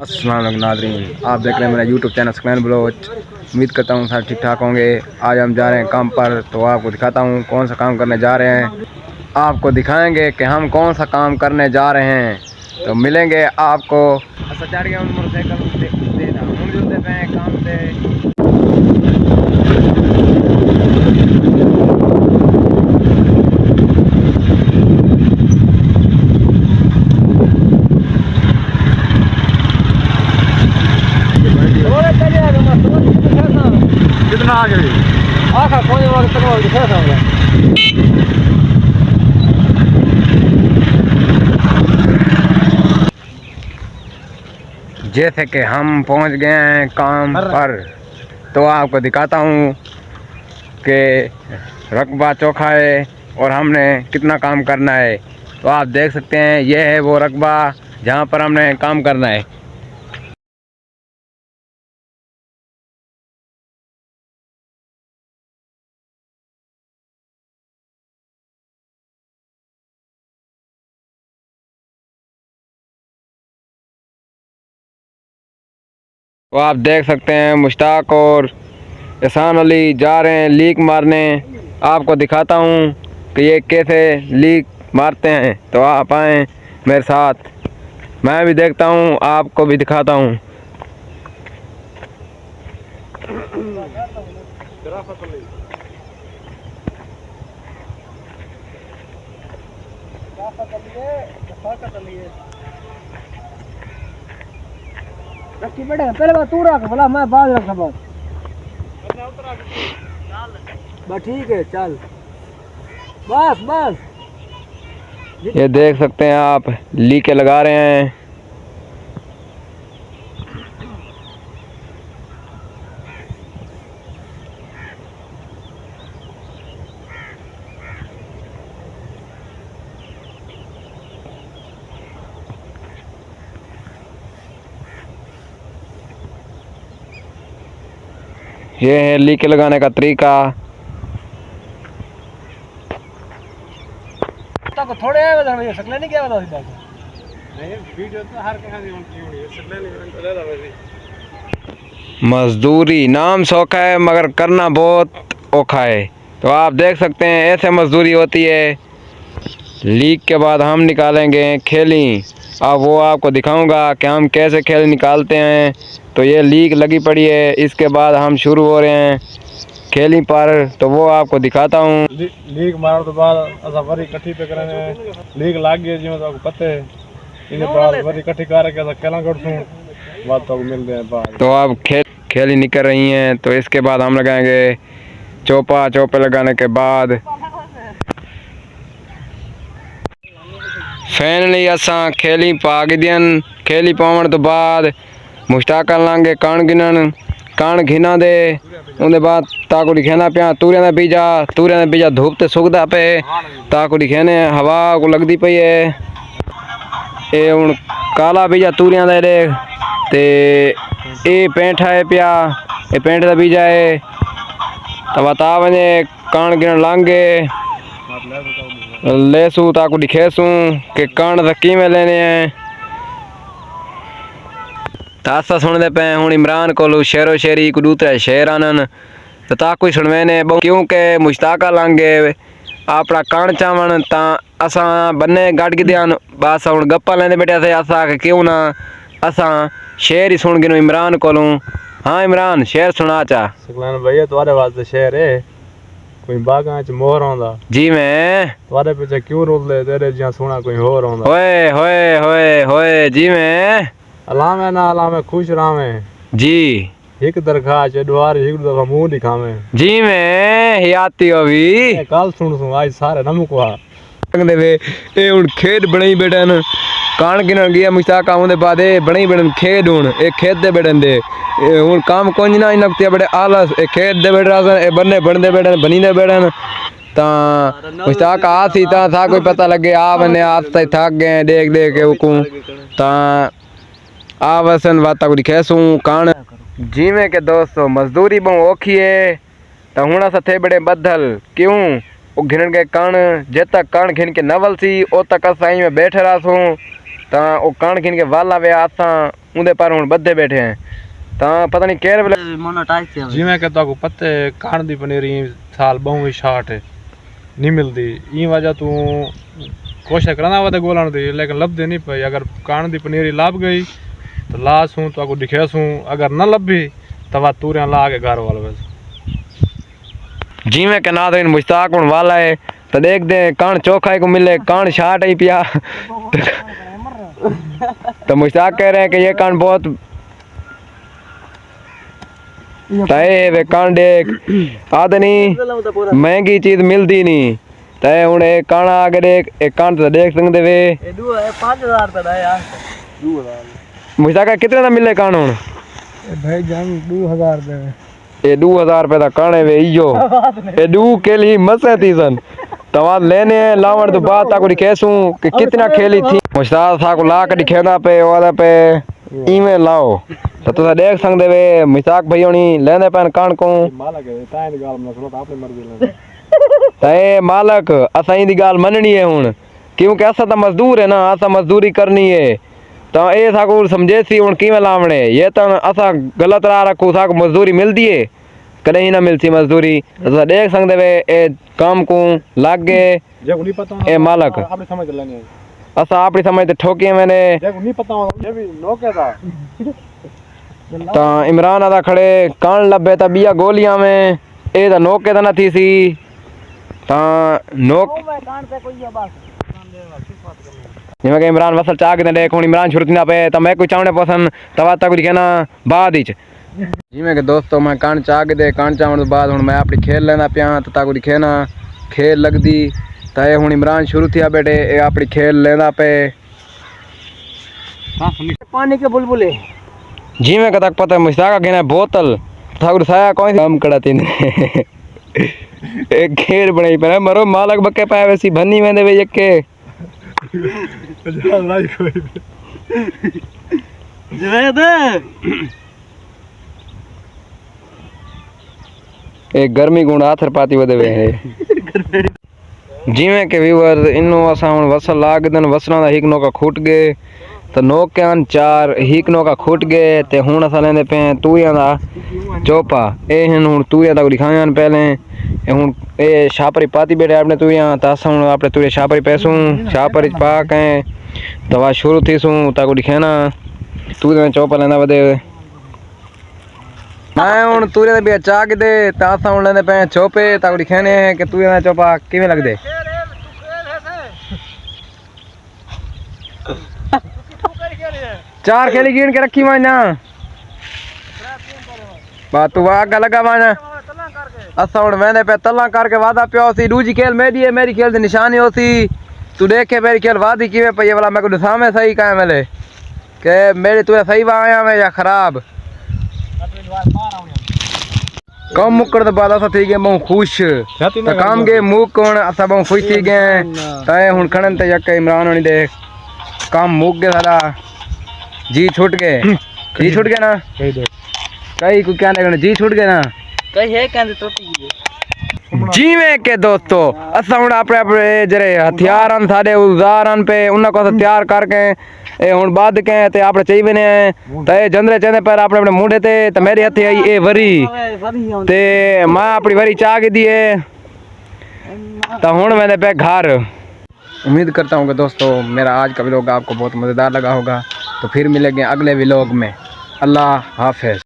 अस्सलाम वालेकुम नाज़रीन, आप देख रहे हैं मेरा यूट्यूब चैनल सकलैन ब्लॉग। उम्मीद करता हूँ सब ठीक ठाक होंगे। आज हम जा रहे हैं काम पर, तो आपको दिखाता हूँ कौन सा काम करने जा रहे हैं। आपको दिखाएंगे कि हम कौन सा काम करने जा रहे हैं, तो मिलेंगे आपको। काम से कितना आगे आखा कौन वक्त तक दिखा था। जैसे कि हम पहुंच गए हैं काम पर, तो आपको दिखाता हूं कि रकबा चौखा है और हमने कितना काम करना है। तो आप देख सकते हैं, यह है वो रकबा जहां पर हमने काम करना है। तो आप देख सकते हैं मुश्ताक और एहसान अली जा रहे हैं लीक मारने। आपको दिखाता हूं कि ये कैसे लीक मारते हैं, तो आप आएँ मेरे साथ, मैं भी देखता हूं, आपको भी दिखाता हूं। रखी बैठे पहले बात तू रख, भला मैं बाद रखा बात। बस ठीक है, चल बस बस। ये देख सकते हैं आप, लीके लगा रहे हैं। ये है लीके लगाने का तरीका। तो थोड़े सकले नहीं क्या बता नहीं, वीडियो तो हर मजदूरी नाम सौखा है मगर करना बहुत औखा है। तो आप देख सकते हैं ऐसे मजदूरी होती है। लीक के बाद हम निकालेंगे खेली। अब वो आपको दिखाऊंगा कि हम कैसे खेली निकालते हैं। तो ये लीक लगी पड़ी है, इसके बाद हम शुरू हो रहे हैं खेली पर, तो वो आपको दिखाता हूँ। लीक मारने तो बाद असा वरी इकट्ठी पे करेंगे। लीक लाग गई जिवें तो पता है, इने बाद वरी इकट्ठी करके असा केला करसूं, बात तो मिलते हैं बाद। तो अब खेली निकल रही हैं, तो इसके बाद हम लगाएंगे चौपे लगाने के बाद फाइनली असा खेली पा गई। खेली पावन तो बाद मुश्ताक लांगे कण घिना दे, उनके बाद ताकू दिखेना पिया तूरिया का बीजा धूप ते सुकदा पे, ताकू दिखेने हवा को लगती पई है। ये हूँ काला बीजा तूरिया का देख, ते ये पेंठा है पिया, ये पेंट का बीजा है। तो बता वने कण गिन लांगे लेसू, ताकू दिखेसू कि कण रकी में लेने हैं। तासा सुनते पे हूँ इमरान को शेरो शेरी को दूसरा शेर आनन, तो ताकू ही सुनवेने क्योंकि मुश्ताक लांगे अपना कण चावन ता असा बन्ने गड़ गिद्यान। बस हूँ गप्पा लेंदे बैठे थे असा कि क्यों ना असा शेर ही सुन गिनो इमरान को। हाँ इमरान, शेर सुना चा। सकलैन भैया तुम्हारे वास्ते शेर है, कोई बागां च मोर आंदा जी मैं तुम्हारे पीछे क्यों रोले, तेरे जिया सोना कोई होर आंदा। होए होए होए होए जी मैं अलामे ना अलामे खुश रावे जी, एक दरखास्त द्वार एक दफा मुंह दिखावे जी मैं याती होवी कल सुन आज सारे नमुकवा वे। ए हुन खेत बनाई बैठन, कान गिनन गया मुश्ताक आउंदे बाद ए बनाई बैठन खेत, हुन ए खेत दे बैठन दे हुन काम कोई ना नकते बड़े आलस ए खेत दे बैठ रहा ए बन्ने बनदे बैठन बनी दे बैठन। ता मुश्ताक आसी ता था कोई पता लगे आ बने आस्ते थक गए देख देख के उकू ता आ वसन बाता को दिखेसू कान जी में के दोस्तों मजदूरी बहु औखी है। तो हूँ अस थे बड़े बदल क्यों वो घिन के कण जे तक कण घिन के नवल सी ओ तक अस में बैठे रहा ਤਾਂ ਉਹ ਕਣ ਖਿੰਨ ਕੇ ਵੱਲ ਆਵੇ ਆਸਾਂ ਉਹਦੇ ਪਰ ਹੁਣ ਬੱਧੇ ਬੈਠੇ हैं ਤਾਂ ਪਤਾ ਨਹੀਂ ਕਿਹੜੇ ਵੇਲੇ मोनोटाइज जिवें कि ताको पत्ते कान दी पनीरी साल बहु शाट नहीं मिलती ई वजह तू कोशिश करना वा ते गोलन दी लेकिन लभदे नहीं पई अगर कान दी पनीरी लभ गई तो लासूं ताको दिखेसूं अगर न लभी तो वा तूरियां ला के घर वाल बस जिमें के नादरीन मुश्ताक हुण वाला है तो देख दे कान चोखा को मिले कान शाट ही पिया तो मुश्ताक कह रहे हैं कि ये कान बहुत तय वे कान देख आदे नहीं महंगी चीज मिलती नहीं तय हुण एक कान आगे देख एक कान तो देख सकते वे 5000 रुपए यार 2000 मुश्ताक कितने का मिले कान हुण भाई जान 2000 दे ये 2000 रुपए का कान है वे इयो ये दू के लिए मसे थी सन तवा लेने लावण तो बात ताको दिखेसूं कि कितना खेली थी मुश्ताक था को ला के दिखेंदा पे ओदा पे इवें लाओ तो तुसा देख सकदे वे मुश्ताक भाई होनी लेंदे पैन कान को मालक है ताए दी गाल में सुनो आपने मर्जी ले तय मालक असां दी गाल मननी है हुण क्योंकि असां तो मजदूर है ना असां मजदूरी करनी है तो ये साको समझे सी हुण किवें लावणे ये तो असां गलत राह रखूं साको मजदूरी मिलदी है कदे ही ना मिलती मजदूरी असां देख सकदे वे ए काम को लागे जेको नहीं पता ए मालक आपने समझ लेनी असां अपनी समझ ते ठोकी मैंने जेको नहीं पता ये भी नोके था ता इमरान आदा खड़े कान लभे ता बिया गोलियां में ए ता नोके ता ना थी सी ता नोक कान पे कोई है बस जिवें कि इमरान वसल चाक दे देख हुण इमरान शुरू थींदा पे ता मैं कोई चावणे पसंद तवा तक लिखना बाद विच जिवें कि दोस्तों मैं कान चाक दे कान चावण तो बाद हुण मैं अपनी खेल लेना पिया तो ताको लिखना खेल लगदी ता ए हुण इमरान शुरू थिया बेटे ए अपनी खेल लेंदा पे पानी के बुलबुले जिवें कि तक पता मुश्ताक गिना बोतल ताको साया कोई काम कड़ाती एक खेर बनाई पे मरो मालक बके पाए वैसी भन्नी वेंदे वे यके एक गर्मी गुण आथर पाती वदे वे है जिवें के व्यूअर इनो असा हुण वसल लाग दन वसलां दा हिक नोका खुट गए तो नोक्यान चार हिक नोका खुट गए ते हुण असा लेंदे पे तूरियां दा चोपा ए हन हुण तूरियां दा दिखायां पहले ए हुण ए छापरी पाती बैठे आपने तूरियां ता असा हुण आपने तूरियां छापरी पैसूं छापरी पा के दवा शुरू थीसूं ताको दिखाना तूरियां दा चोपा लेंदा वदे मैं हुण तूरियां दा बिया चाक दे ता असा हुण लेंदे पे चोपे ताको दिखाने कि तूरियां दा चोपा किवें लगदे चार खेली गिन के रखी वाना बात तू आग लगा वाना असा हुण वेंदे पे तला करके वादा पियो सी दूजी खेल मेरी है मेरी खेल दी निशानी होसी तू देखे मेरी खेल वादी किवें पई वाला मैं को दिखावे सही काए मिले के मेरी तू सही वा आया मैं या खराब कम मुकर तो बाद असा थी गए बहु खुश तो काम गए मुक हुण असा बहु खुश थी गए तय हुण खणन ते यक इमरान होनी देख काम मुक गए सारा जी छूट गए ना कई को क्या नहीं जी छूट गए ना कई है कहंदे टूटी जिवें के दोस्तों असा हुण अपने अपने जरे हथियार अन साडे औजार अन पे उन्ना को तैयार करके ए हुण बाद के ते आपने चाहिए बने ते जंदरे चंदे पर अपने अपने मुंडे ते ते मेरी हथे आई ए वरी ते मां अपनी वरी चा के दिए तो हुण मैंने पे घर उम्मीद करता हूँ कि दोस्तों मेरा आज का व्लॉग आपको बहुत मज़ेदार लगा होगा तो फिर मिलेंगे अगले व्लॉग में अल्लाह हाफ़िज़।